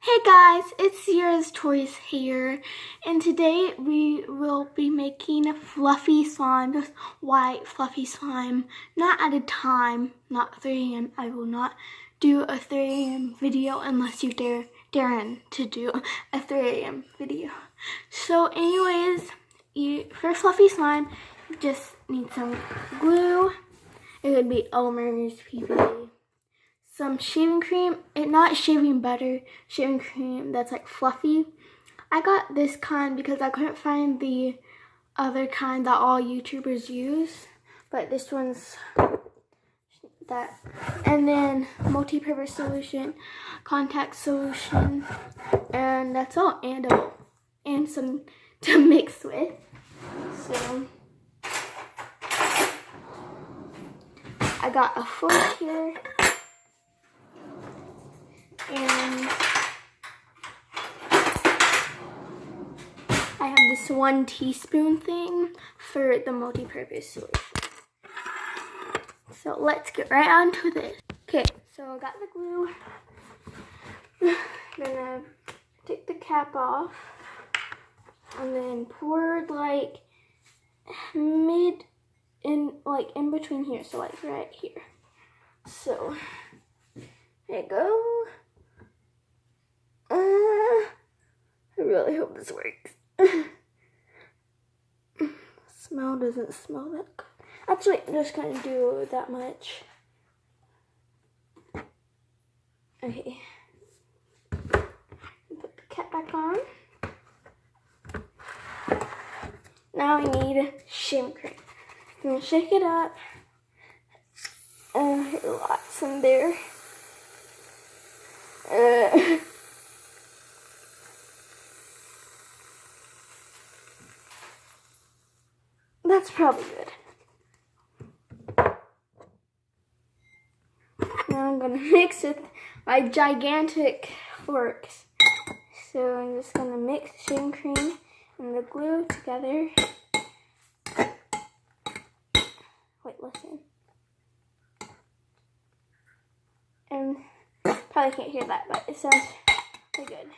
Hey guys, it's Sierra's Toys here, and today we will be making fluffy slime, just white fluffy slime, not at a time, not 3 a.m. I will not do a 3 a.m. video unless you dare Darren to do a 3 a.m. video. So anyways, for fluffy slime, you just need some glue. It would be Elmer's PVA. Some shaving cream, not shaving butter, shaving cream that's like fluffy. I got this kind because I couldn't find the other kind that all YouTubers use, but this one's that. And then multi-purpose solution, contact solution, and that's all. And some to mix with. So I got a fork here. And I have this 1 teaspoon thing for the multi-purpose solution. So let's get right on to this. Okay, so I got the glue. Then I take the cap off and then pour like in between here, so like right here. So there you go. I really hope this works. Smell doesn't smell that good. Actually, I'm just gonna do that much. Okay. Put the cap back on. Now we need shaving cream. I'm gonna shake it up. Lots in there. That's probably good. Now I'm gonna mix with my gigantic forks. So I'm just gonna mix the shaving cream and the glue together. Wait, listen. And probably can't hear that, but it sounds really good.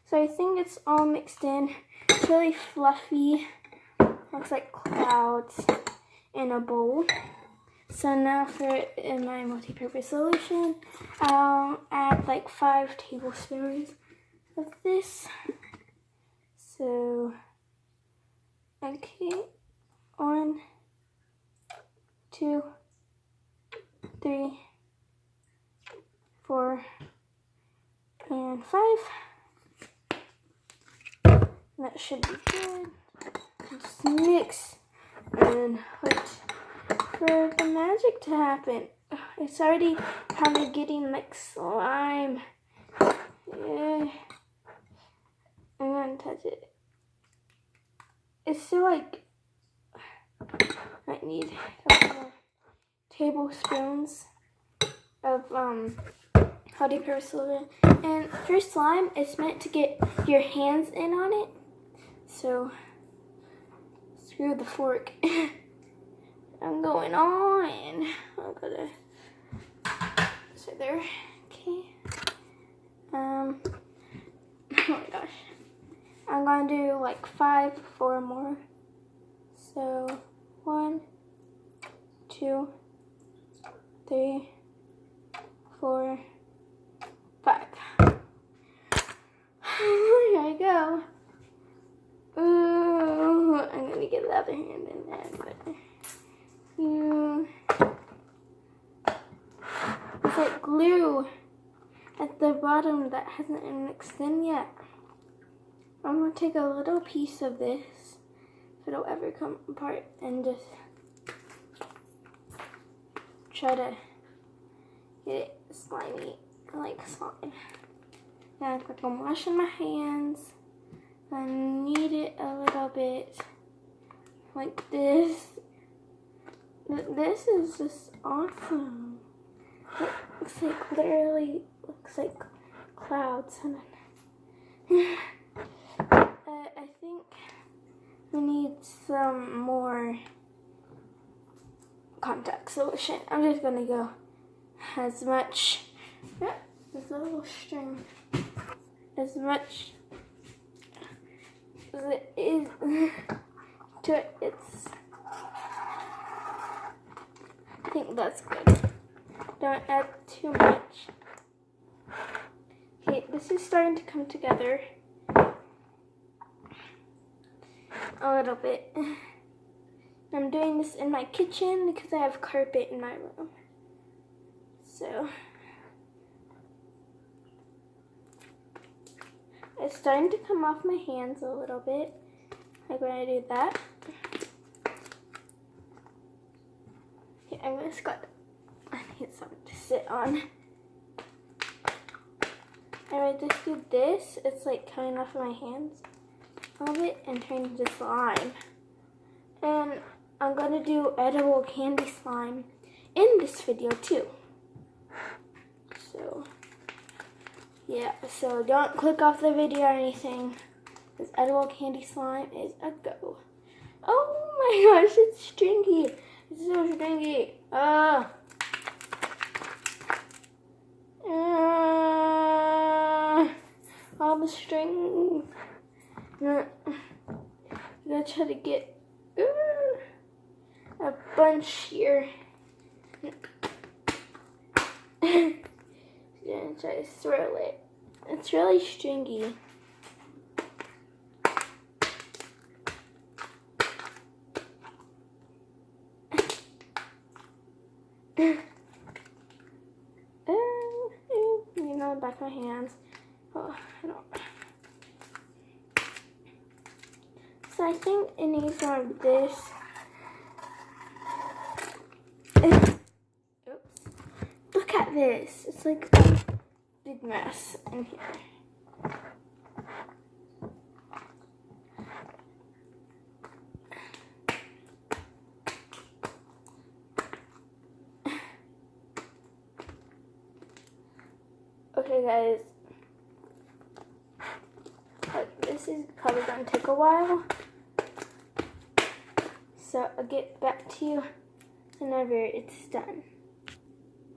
So I think it's all mixed in. It's really fluffy. Looks like clouds in a bowl. So now in my multi-purpose solution, I'll add like 5 tablespoons of this. So, okay, 1, 2, 3, 4, and 5. That should be good. Just mix and wait for the magic to happen. It's already kind of getting like slime. Yeah. I'm gonna touch it. It's still like I need a couple more tablespoons of multi-purpose solution. And for slime, it's meant to get your hands in on it. So screw the fork. I'm going on. I'm gonna sit there. Okay. Oh my gosh. I'm gonna do like 4 more. So 1, 2, 3, 4, 5. Here I go. Ooh, I'm gonna get the other hand in that, but it's like glue at the bottom that hasn't been mixed in yet. I'm gonna take a little piece of this, if it'll ever come apart, and just try to get it slimy, like slime. Now I'm washing my hands. I knead it a little bit like this. This is just awesome. It looks like literally looks like clouds. I think we need some more contact solution. I'm just gonna go as much this little string as much as it is to its. I think that's good. Don't add too much. Okay, this is starting to come together a little bit. I'm doing this in my kitchen because I have carpet in my room. So it's starting to come off my hands a little bit, like when I do that. Okay, I'm gonna squat. I need something to sit on. And I just do this, it's like coming off of my hands a little bit and turning into slime. And I'm gonna do edible candy slime in this video too. So yeah, so don't click off the video or anything. This edible candy slime is a go. Oh my gosh, it's stringy. It's so stringy. All the string. I'm gonna try to get a bunch here. Gonna try to swirl it. It's really stringy. You know, back of my hands. Oh, I don't. So I think it needs more of this. Oops. Look at this. It's like a big mess in here. Okay guys, this is probably going to take a while, so I'll get back to you whenever it's done.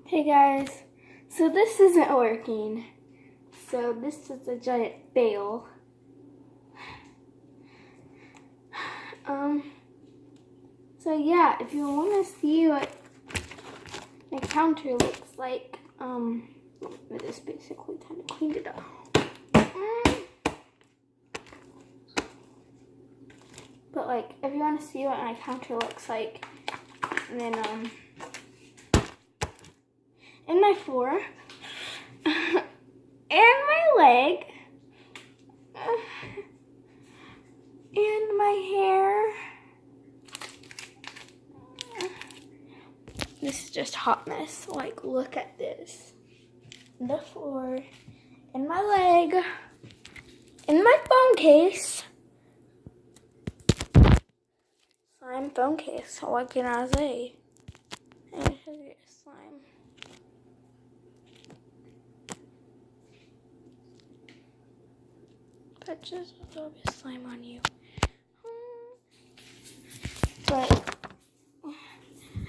Hey guys, so this isn't working, so this is a giant fail. So yeah, if you want to see what my counter looks like, I just basically kind of cleaned it up. But like, if you want to see what my counter looks like, and then and my floor, and my leg, and my hair. This is just a hot mess. Like, look at this. The floor, and my leg, and my phone case. Slime phone case. What can I say? And it has your slime. But just a little bit of slime on you. But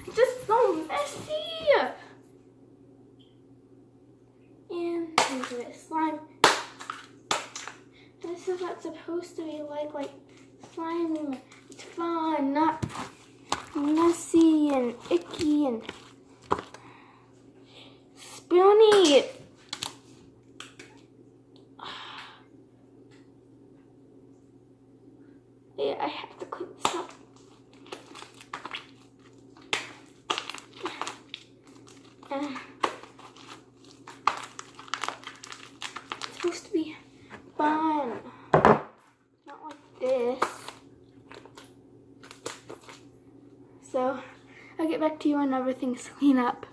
it's just so messy. And there's a bit of slime. This is what's supposed to be like slime. It's fun, not messy and icky and spoony. Yeah, I have to clean this up. It's supposed to be fun, not like this. So I'll get back to you when everything's clean up.